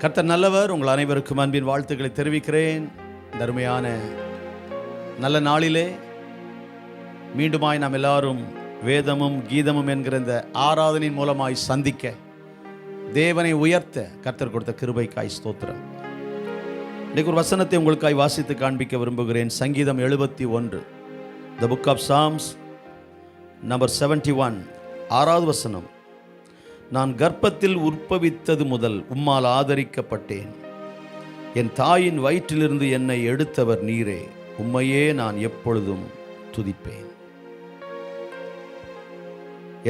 கர்த்தர் நல்லவர். உங்கள் அனைவருக்கும் அன்பின் வாழ்த்துக்களை தெரிவிக்கிறேன். இந்த அருமையான நல்ல நாளிலே மீண்டுமாய் நாம் எல்லாரும் வேதமும் கீதமும் என்கிற இந்த ஆராதனையின் மூலமாய் சந்திக்க தேவனை உயர்த்த கர்த்தர் கொடுத்த கிருபைக்காய் ஸ்தோத்திரம். இன்றைக்கு ஒரு வசனத்தை உங்களுக்காய் வாசித்து காண்பிக்க விரும்புகிறேன். சங்கீதம் 71, the book of Psalms, number 71, 6வது வசனம். நான் கர்ப்பத்தில் உற்பவித்தது முதல் உம்மால் ஆதரிக்கப்பட்டேன். என் தாயின் வயிற்றிலிருந்து என்னை எடுத்தவர் நீரே, உம்மையே நான் எப்பொழுதும் துதிப்பேன்.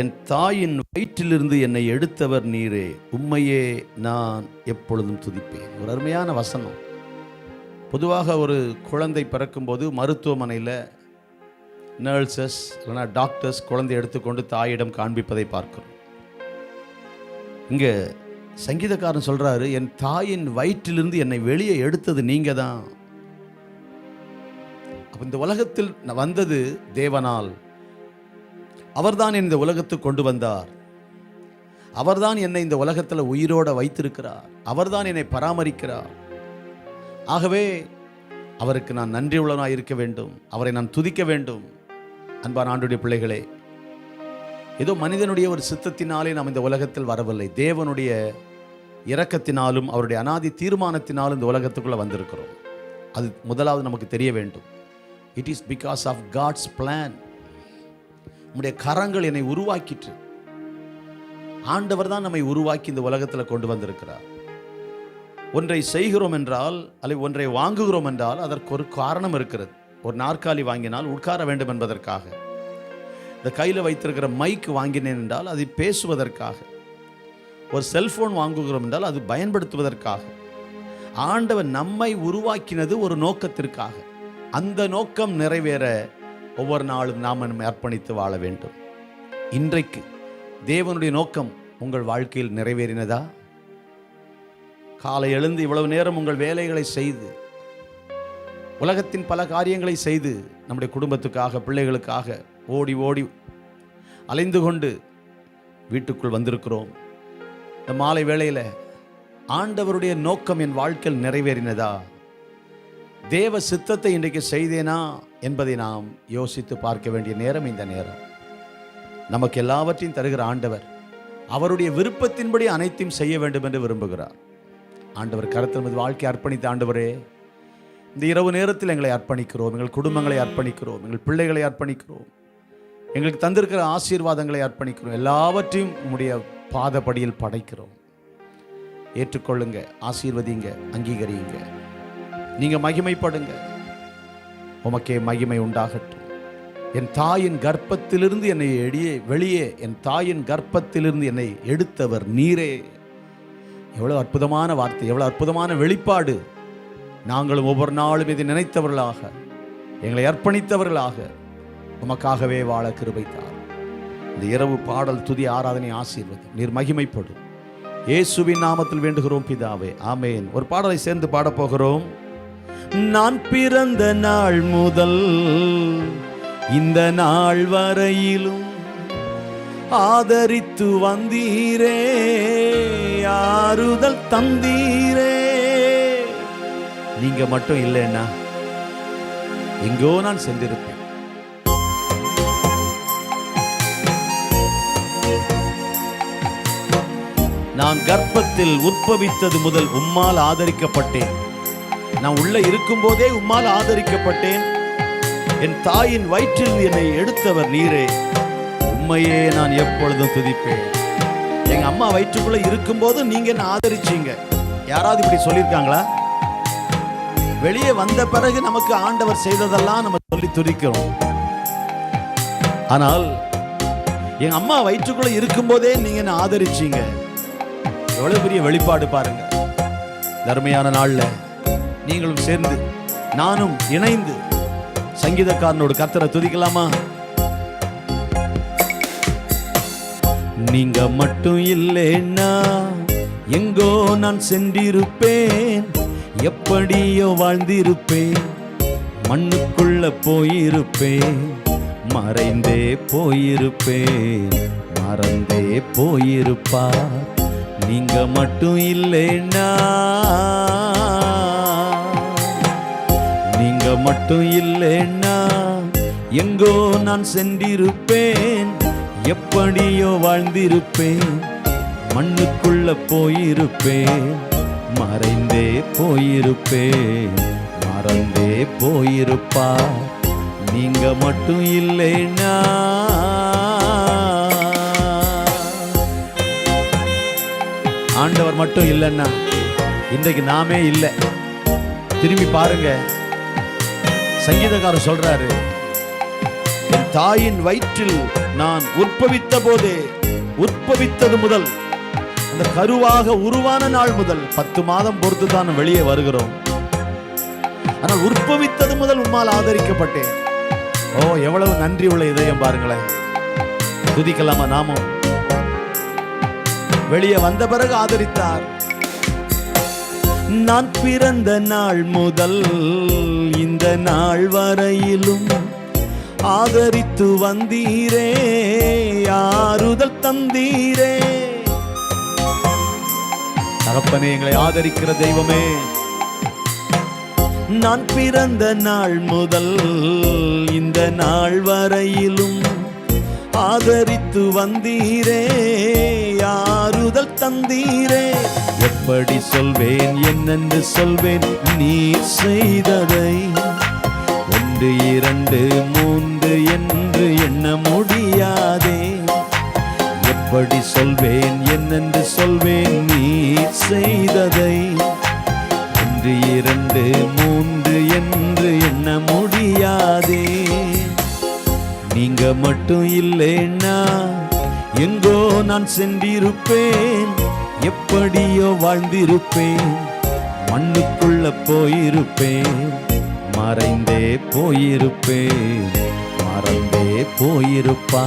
என் தாயின் வயிற்றிலிருந்து என்னை எடுத்தவர் நீரே, உம்மையே நான் எப்பொழுதும் துதிப்பேன். ஒரு அருமையான வசனம். பொதுவாக ஒரு குழந்தை பிறக்கும்போது மருத்துவமனையில் நர்சஸ் இல்லைனா டாக்டர்ஸ் குழந்தை எடுத்துக்கொண்டு தாயிடம் காண்பிப்பதை பார்க்கிறோம். இங்கே சங்கீதக்காரன் சொல்றாரு, என் தாயின் வயிற்றிலிருந்து என்னை வெளியே எடுத்தது நீங்க தான். அப்ப இந்த உலகத்தில் வந்தது தேவனால். அவர்தான் இந்த உலகத்துக்கு கொண்டு வந்தார். அவர்தான் என்னை இந்த உலகத்தில் உயிரோட வைத்திருக்கிறார். அவர்தான் என்னை பராமரிக்கிறார். ஆகவே அவருக்கு நான் நன்றி உள்ளவனாக இருக்க வேண்டும். அவரை நான் துதிக்க வேண்டும். அன்பான ஆண்டவருடைய பிள்ளைகளே, ஏதோ மனிதனுடைய ஒரு சித்தத்தினாலே நாம் இந்த உலகத்தில் வரவில்லை. தேவனுடைய இரக்கத்தினாலும் அவருடைய அநாதி தீர்மானத்தினாலும் இந்த உலகத்துக்குள்ள வந்திருக்கிறோம். அது முதலாவது நமக்கு தெரிய வேண்டும். It is because of God's plan. நம்முடைய கரங்கள் என்னை உருவாக்கிற்று. ஆண்டவர் தான் நம்மை உருவாக்கி இந்த உலகத்தில் கொண்டு வந்திருக்கிறார். ஒன்றை செய்கிறோம் என்றால் அல்லது ஒன்றை வாங்குகிறோம் என்றால் அதற்கு ஒரு காரணம் இருக்கிறது. ஒரு நாற்காலி வாங்கினால் உட்கார வேண்டும் என்பதற்காக. இந்த கையில் வைத்திருக்கிற மைக் வாங்கினேன் என்றால் அது பேசுவதற்காக. ஒரு செல்போன் வாங்குகிறோம் என்றால் அது பயன்படுத்துவதற்காக. ஆண்டவர் நம்மை உருவாக்கினது ஒரு நோக்கத்திற்காக. அந்த நோக்கம் நிறைவேற ஒவ்வொரு நாளும் நாம் நம்மை அர்ப்பணித்து வாழ வேண்டும். இன்றைக்கு தேவனுடைய நோக்கம் உங்கள் வாழ்க்கையில் நிறைவேறினதா? காலை எழுந்து இவ்வளவு நேரம் உங்கள் வேலைகளை செய்து, உலகத்தின் பல காரியங்களை செய்து, நம்முடைய குடும்பத்துக்காக பிள்ளைகளுக்காக ஓடி ஓடி அலைந்து கொண்டு வீட்டுக்குள் வந்திருக்கிறோம். இந்த மாலை வேளையில் ஆண்டவருடைய நோக்கம் என் வாழ்க்கையில் நிறைவேறினதா? தேவ சித்தத்தை இன்றைக்கு செய்தேனா என்பதை நாம் யோசித்து பார்க்க வேண்டிய நேரம் இந்த நேரம். நமக்கு எல்லாவற்றையும் தருகிற ஆண்டவர் அவருடைய விருப்பத்தின்படி அனைத்தையும் செய்ய வேண்டும் என்று விரும்புகிறார். ஆண்டவர் கருத்தில் நமது வாழ்க்கையை அர்ப்பணித்த ஆண்டவரே, இந்த இரவு நேரத்தில் எங்களை அர்ப்பணிக்கிறோம். எங்கள் குடும்பங்களை அர்ப்பணிக்கிறோம். எங்கள் பிள்ளைகளை அர்ப்பணிக்கிறோம். எங்களுக்கு தந்திருக்கிற ஆசீர்வாதங்களை அர்ப்பணிக்கிறோம். எல்லாவற்றையும் உம்முடைய பாதப்படியில் படைக்கிறோம். ஏற்றுக்கொள்ளுங்க, ஆசீர்வதிங்க, அங்கீகரியுங்க. நீங்க மகிமைப்படுங்க. உமக்கே மகிமை உண்டாகட்டும். என் தாயின் கர்ப்பத்திலிருந்து என்னை வெளியே என் தாயின் கர்ப்பத்திலிருந்து என்னை எடுத்தவர் நீரே. எவ்வளவு அற்புதமான வார்த்தை, எவ்வளவு அற்புதமான வெளிப்பாடு. நாங்களும் ஒவ்வொரு நாளும் இதை நினைத்தவர்களாக, எங்களை அர்ப்பணித்தவர்களாக உமக்காகவே வாழ கிருபை தார். இந்த இரவு பாடல், துதி, ஆராதனை ஆசீர்வதி. நீர் மகிமைப்படும். இயேசுவின் நாமத்தில் வேண்டுகிறோம் பிதாவே, ஆமேன். ஒரு பாடலை சேர்ந்து பாடப்போகிறோம். நான் பிறந்த நாள் முதல் இந்த நாள் வரையிலும் ஆதரித்து வந்தீரே, ஆறுதல் தந்தீரே. நீங்க மட்டும் இல்லைன்னா எங்கோ நான் சென்றிருப்பேன். நான் கர்ப்பத்தில் உற்பவித்தது முதல் உம்மால் ஆதரிக்கப்பட்டேன். நான் உள்ள இருக்கும் போதே உம்மால் ஆதரிக்கப்பட்டேன். என் தாயின் வயிற்றில் என்னை எடுத்தவர் நீரே, உம்மையே நான் எப்பொழுதும் துதிப்பேன். எங்க அம்மா வயிற்றுக்குள்ள இருக்கும்போது நீங்க என்ன ஆதரிச்சீங்க. யாராவது இப்படி சொல்லியிருக்காங்களா? வெளியே வந்த பிறகு நமக்கு ஆண்டவர் செய்ததெல்லாம் நம்ம சொல்லி துதிக்கிறோம். ஆனால் எங்க அம்மா வயிற்றுக்குள்ள இருக்கும் போதே நீங்க என்ன ஆதரிச்சீங்க. எவ்வளவு பெரிய வெளிப்பாடு பாருங்க. தர்மையான நாள்ல நீங்களும் சேர்ந்து நானும் இணைந்து சங்கீதக்காரனோடு கர்த்தரை துதிக்கலாமா? நீங்க மட்டும் இல்லைன்னா எங்கோ நான் சென்றிருப்பேன். எப்படியோ வாழ்ந்திருப்பேன். மண்ணுக்குள்ள போயிருப்பேன். மறைந்தே போயிருப்பேன். மறந்தே போயிருப்பார். நீங்க மட்டும் இல்லைன்னா, நீங்க மட்டும் இல்லைன்னா எங்கோ நான் சென்றிருப்பேன், எப்படியோ வாழ்ந்திருப்பேன், மண்ணுக்குள்ள போயிருப்பேன், மறைந்தே போயிருப்பேன், மறந்தே போயிருப்பா. நீங்க மட்டும் இல்லைன்னா, ஆண்டவர் மட்டும் இல்லைன்னா இன்றைக்கு நாமே இல்லை. திரும்பி பாருங்க, சங்கீதக்காரர் சொல்றாரு, என் தாயின் வயிற்றில் நான் உற்பவித்த போதே, உற்பவித்தது முதல், அந்த கருவாக உருவான நாள் முதல் 10 மாதம் பொறுத்து தான் வெளியே வருகிறோம். ஆனால் உற்பவித்தது முதல் உம்மால் ஆதரிக்கப்பட்டேன். ஓ, எவ்வளவு நன்றி உள்ள இதயம் பாருங்களேன். துதிக்கலாமா நாமும்? வெளியே வந்த பிறகு ஆதரித்தார். நான் பிறந்த நாள் முதல் இந்த நாள் வரையிலும் ஆதரித்து வந்தீரே, ஆறுதல் தந்தீரே. தகப்பனே, எங்களை ஆதரிக்கிற தெய்வமே, நான் பிறந்த நாள் முதல் இந்த நாள் வரையிலும் ஆதரித்து வந்தீரே, ஆறுதல் தந்தீரே. எப்படி சொல்வேன், என்னென்று சொல்வேன் நீ செய்ததை, 1 2 3 என்று எண்ண முடியாதே. எப்படி சொல்வேன், என்னென்று சொல்வேன் நீ செய்ததை, 1 2 3 என்று எண்ண முடியாதே. நீங்க மட்டும் இல்லைன்னா எங்கோ நான் சென்றிருப்பேன், எப்படியோ வாழ்ந்திருப்பேன், மண்ணுக்குள்ள போயிருப்பேன், மறைந்தே போயிருப்பேன், மறந்தே போயிருப்பா.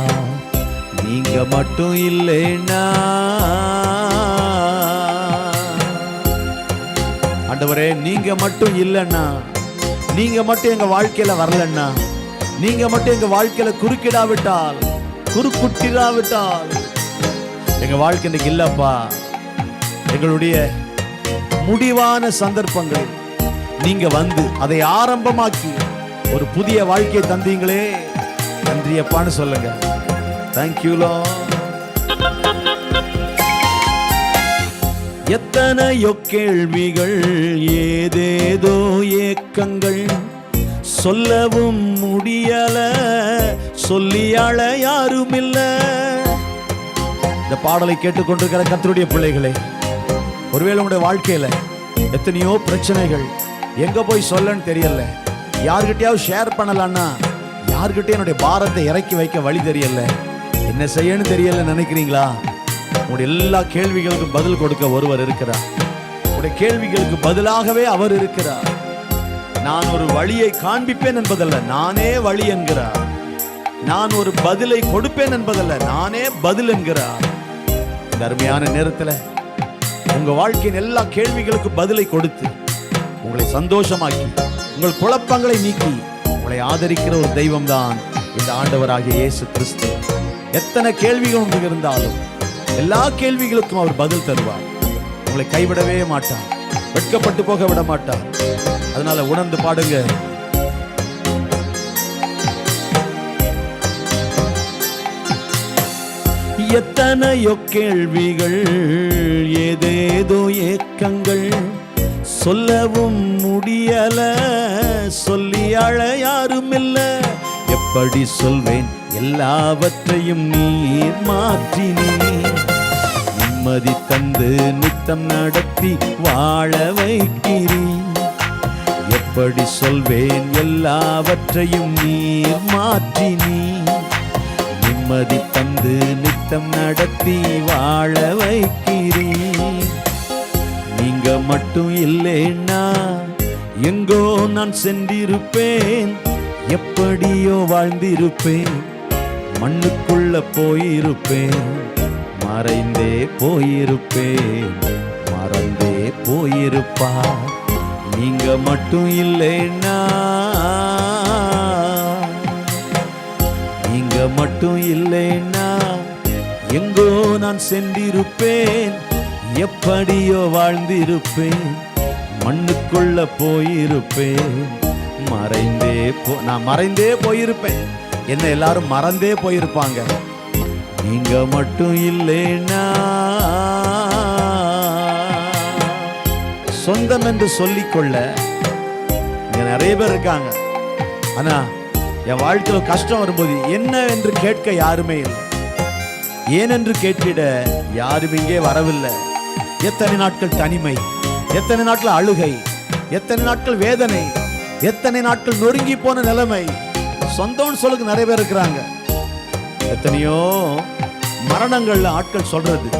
நீங்க மட்டும் இல்லைன்னா. ஆண்டவரே, நீங்க மட்டும் இல்லைன்னா, நீங்க மட்டும் எங்க வாழ்க்கையில வரலன்னா, நீங்க மட்டும் எங்க வாழ்க்கையில குறுக்கிடாவிட்டால், குறுக்குட்டிடாவிட்டால் எங்க வாழ்க்கை இன்னைக்கு இல்லப்பா. எங்களுடைய முடிவான சந்தர்ப்பங்கள் நீங்க வந்து அதை ஆரம்பமாக்கி ஒரு புதிய வாழ்க்கையை தந்தீங்களே, நன்றியப்பான்னு சொல்லுங்க. Thank you Lord. எத்தனையோ கேள்விகள், ஏதேதோ ஏக்கங்கள், சொல்லவும் முடியல, சொல்லியாள யாரும் இல்ல. இந்த பாடலை கேட்டுக்கொண்டிருக்கிற கர்த்தருடைய பிள்ளைகளே, ஒருவேளை உங்களுடைய வாழ்க்கையில எத்தனையோ பிரச்சனைகள், எங்க போய் சொல்லன்னு தெரியல, யார்கிட்டயாவது ஷேர் பண்ணலான்னா யார்கிட்டயும் என்னுடைய பாரத்தை இறக்கி வைக்க வழி தெரியல, என்ன செய்யன்னு தெரியல நினைக்கிறீங்களா? உங்களுடைய எல்லா கேள்விகளுக்கும் பதில் கொடுக்க ஒருவர் இருக்கிறார். உங்களுடைய கேள்விகளுக்கு பதிலாகவே அவர் இருக்கிறார். நான் ஒரு வழியை காண்பிப்பேன் என்பதல்ல, நானே வழி என்கிறார். நான் ஒரு பதிலை கொடுப்பேன் என்பதல்ல, நானே பதில் என்கிறார். இந்த அருமையான நேரத்தில் உங்க வாழ்க்கையின் எல்லா கேள்விகளுக்கு பதிலை கொடுத்து உங்களை சந்தோஷமாக்கி உங்கள் குழப்பங்களை நீக்கி உங்களை ஆதரிக்கிற ஒரு தெய்வம் தான் இந்த ஆண்டவராகிய இயேசு கிறிஸ்து. எத்தனை கேள்விகள் உங்களுக்கு இருந்தாலும் எல்லா கேள்விகளுக்கும் அவர் பதில் தருவார். உங்களை கைவிடவே மாட்டார், வெட்கப்பட்டு போக விட மாட்டார். அதனால உணர்ந்து பாடுங்க. எத்தனையோ கேள்விகள், ஏதேதோ ஏக்கங்கள், சொல்லவும் முடியல, சொல்லி அழ யாரும் இல்ல. எப்படி சொல்வேன், எல்லாவற்றையும் நீர் மாற்றினீர், நிம்மதி தந்து நித்தம் நடத்தி வாழ வைக்கிறீர். எப்படி சொல்வேன், எல்லாவற்றையும் நீர் மாற்றினீர், நிம்மதி தந்து நித்தம் நடத்தி வாழ வைக்கிறீர். நீங்க மட்டும் இல்லைன்னா எங்கோ நான் சென்றிருப்பேன், எப்படியோ வாழ்ந்திருப்பேன், மண்ணுக்குள்ள போயிருப்பேன், மறைந்தே போயிருப்பேன், மறந்தே போயிருப்பா. நீங்க மட்டும் இல்லைன்னா, நீங்க மட்டும் இல்லைன்னா எங்கோ நான் சென்றிருப்பேன், எப்படியோ வாழ்ந்திருப்பேன், மண்ணுக்குள்ள போயிருப்பேன், நான் மறைந்தே போயிருப்பேன். என்ன எல்லாரும் மறந்தே போயிருப்பாங்க. நீங்க மட்டும் இல்லைன்னா சொந்தம் என்று சொல்லிக்கொள்ள இங்க நிறைய பேர் இருக்காங்க. ஆனா என் வாழ்க்கையில் கஷ்டம் வரும்போது என்ன என்று கேட்க யாருமே இல்லை, ஏனென்று கேட்டிட யாரும் இங்கே வரவில்லை. எத்தனை நாட்கள் தனிமை, எத்தனை நாட்கள் அழுகை, எத்தனை நாட்கள் வேதனை, எத்தனை நாட்கள் நொறுங்கி போன நிலைமை. சொந்தம் சொல்லுக்கு நிறைய பேர் இருக்கிறாங்க. எத்தனையோ மரணங்கள்ல ஆட்கள் சொல்றது,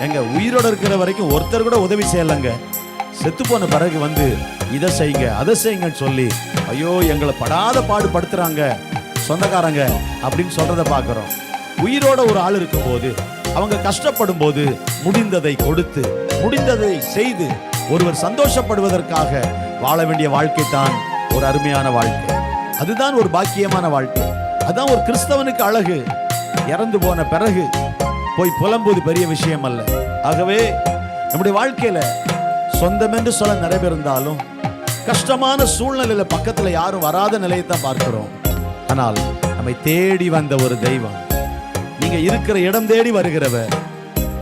எங்க உயிரோட இருக்கிற வரைக்கும் ஒருத்தர் கூட உதவி செய்யலைங்க, செத்து போன பிறகு வந்து இதை செய்யுங்க அதை செய்யுங்கன்னு சொல்லி ஐயோ எங்களை படாத பாடுபடுத்துறாங்க சொந்தக்காரங்க அப்படின்னு சொல்றதை பார்க்கிறோம். உயிரோட ஒரு ஆள் இருக்கும் போது, அவங்க கஷ்டப்படும் போது முடிந்ததை கொடுத்து முடிந்ததை செய்து ஒருவர் சந்தோஷப்படுவதற்காக வாழ வேண்டிய வாழ்க்கை தான் ஒரு அருமையான வாழ்க்கை. அதுதான் ஒரு பாக்கியமான வாழ்க்கை. அதுதான் ஒரு கிறிஸ்தவனுக்கு அழகு. இறந்து போன பிறகு போய் புலம்புவது பெரிய விஷயம் அல்ல. ஆகவே நம்முடைய வாழ்க்கையில சொந்தம் என்று சொல்ல நிறைய பேர் இருந்தாலும் கஷ்டமான சூழ்நிலையில பக்கத்துல யாரும் வராத நிலையை தான் பார்க்கிறோம். ஆனால் நம்மை தேடி வந்த ஒரு தெய்வம், நீங்க இருக்கிற இடம் தேடி வருகிறவர்,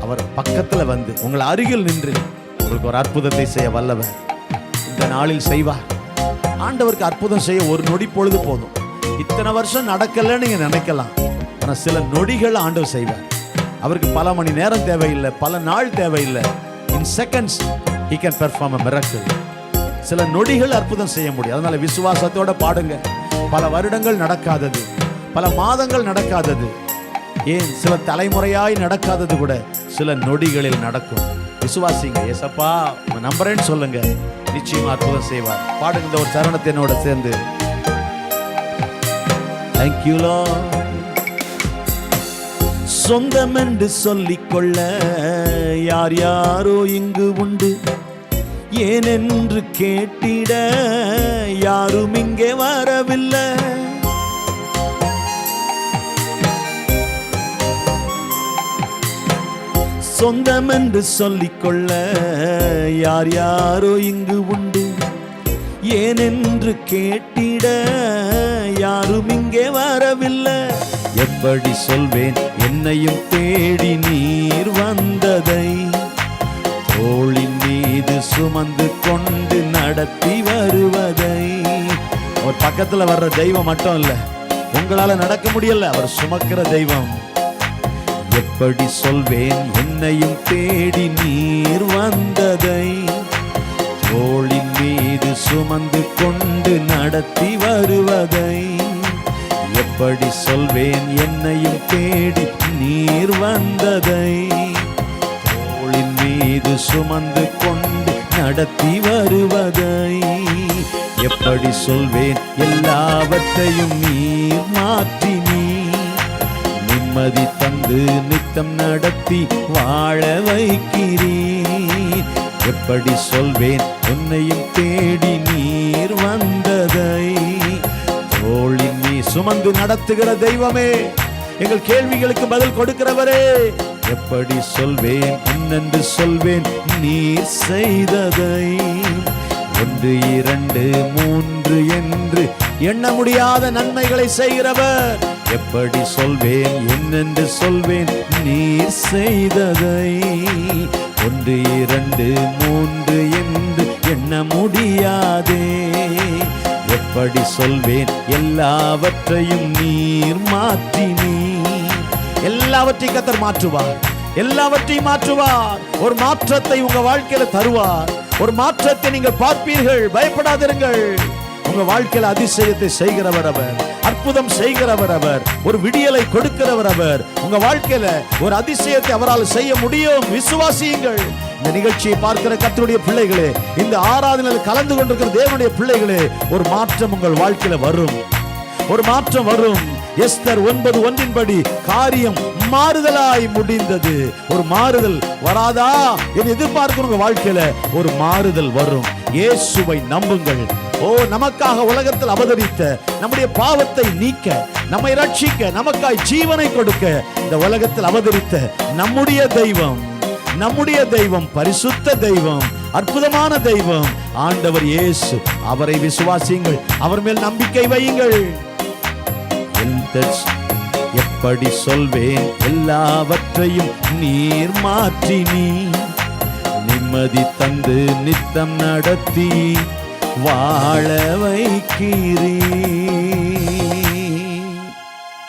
அவர் பக்கத்துல வந்து உங்கள் அருகில் நின்று உங்களுக்கு ஒரு அற்புதத்தை செய்ய வல்லவர். இந்த நாளில் செய்வார். ஆண்டவருக்கு அற்புதம் செய்ய ஒரு நொடி பொழுது போதும். இத்தனை வருஷம் நடக்கலன்னு நீங்க நினைக்கலாம், ஆனா சில நொடிகள் ஆண்டவர் செய்வார். அவருக்கு பல மணி நேரம் தேவையில்லை, பல நாள் தேவையில்லை. In seconds he can perform a miracle. சில நொடிகள் அற்புதம் செய்ய முடியும். அதனால விசுவாசத்தோட பாடுங்க. பல வருடங்கள் நடக்காதது, பல மாதங்கள் நடக்காதது, ஏன் சில தலைமுறையாய் நடக்காதது கூட சில நொடிகளில் நடக்கும். விசுவாசிங்க. ஏசப்பா நம்புறேன்னு சொல்லுங்க, நிச்சயமா அற்புதம் செய்வார். பாடுங்க இந்த ஒரு சரணத்தை என்னோட சேர்ந்து. Thank you Lord. சொந்தம் என்று சொல்லிக்கொள்ள யார் யாரோ இங்கு உண்டு, ஏனென்று கேட்டிட யாரும் இங்கே வரவில்லை. சொந்தம் என்று சொல்லிக்கொள்ள யார் யாரோ இங்கு உண்டு, ஏனென்று கேட்டிட யாரும் இங்கே வரவில்லை. எப்படி சொல்வேன் என்னையும் தேடி நீர் வந்ததை, தோளின் மீது சுமந்து கொண்டு நடத்தி வருவதை. அவர் பக்கத்துல வர்ற தெய்வம் மட்டும் இல்ல, உங்களால நடக்க முடியல, அவர் சுமக்கிற தெய்வம். எப்படி சொல்வேன் என்னையும் தேடி நீர் வந்ததை, தோளின் மீது சுமந்து கொண்டு நடத்தி வருவதை. எப்படி சொல்வேன் என்னையும் தேடி நீர் வந்ததை, தோளின் மீது சுமந்து கொண்டு நடத்தி வருவதை. எப்படி சொல்வேன் எல்லாவற்றையும் நீர் மாற்றி நிம்மதி தந்து நித்தம் நடத்தி வாழ வைக்கிறீர். எப்படி சொல்வேன் உன்னையும் தேடி நீர் வந்ததை, தோளின் நீ சுமந்து நடத்துகிற தெய்வமே, எங்கள் கேள்விகளுக்கு பதில் கொடுக்கிறவரே. எப்படி சொல்வேன் என்னென்று சொல்வேன் நீர் செய்ததை, 1 2 3 என்று எண்ண முடியாத நன்மைகளை செய்கிறவர். எப்படி சொல்வேன் என்னென்று சொல்வேன் நீர் செய்ததை, 1 2 3 என்று எண்ண முடியாதே. எப்படி சொல்வேன் எல்லாவற்றையும் நீர் மாற்றி எல்லாவற்றையும் கர்த்தர் மாற்றுவார், எல்லாவற்றையும் மாற்றுவார். ஒரு மாற்றத்தை உங்க வாழ்க்கையில தருவார். ஒரு மாற்றத்தை நீங்கள் பார்ப்பீர்கள். பயப்படாதிருங்கள். உங்க வாழ்க்கையில அதிசயத்தை செய்கிறவர் அவர், அற்புதம் செய்கிறவர் அவர், ஒரு விடியலை கொடுக்கிறவர் அவர். உங்க வாழ்க்கையில ஒரு அதிசயத்தை அவரால் செய்ய முடியும். விசுவாசியுங்கள். இந்த நிகழ்ச்சியை பார்க்கிற கர்த்தருடைய பிள்ளைகளே, இந்த ஆராதனையில் கலந்து கொண்டிருக்கிற தேவனுடைய பிள்ளைகளே, ஒரு மாற்றம் உங்கள் வாழ்க்கையில வரும், ஒரு மாற்றம் வரும். எஸ்தர் 9:1 படி காரியம் மாறுதலாய் முடிந்தது. ஒரு மாறுதல் வராதா என்று எதிர்பார்க்கிற உங்க வாழ்க்கையில ஒரு மாறுதல் வரும். இயேசுவை நம்புங்கள். நமக்காக உலகத்தில் அவதரித்த, நம்முடைய பாவத்தை நீக்க, நம்மை ரட்சிக்க, நமக்காய் ஜீவனை கொடுக்க இந்த உலகத்தில் அவதரித்த நம்முடைய தெய்வம், நம்முடைய தெய்வம் பரிசுத்த தெய்வம், அற்புதமான தெய்வம் ஆண்டவர் இயேசு. அவரை விசுவாசியுங்கள், அவர் மேல் நம்பிக்கை வையுங்கள். எப்படி சொல்வேன், எல்லாவற்றையும் நீர் மாற்றி நீ நிம்மதி தந்து நித்தம் நடத்தி வாழ வைக்கிறீ.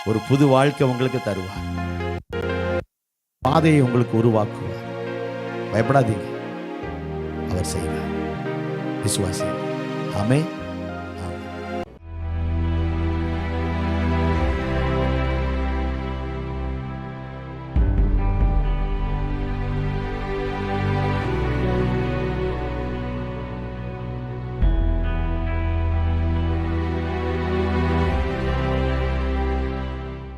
ஒரு புது வாழ்க்கை உங்களுக்கு தருவார், பாதையை உங்களுக்கு உருவாக்குவார். பயப்படாதீங்க, அவர் செய்வார். விசுவாசி. ஆமென்.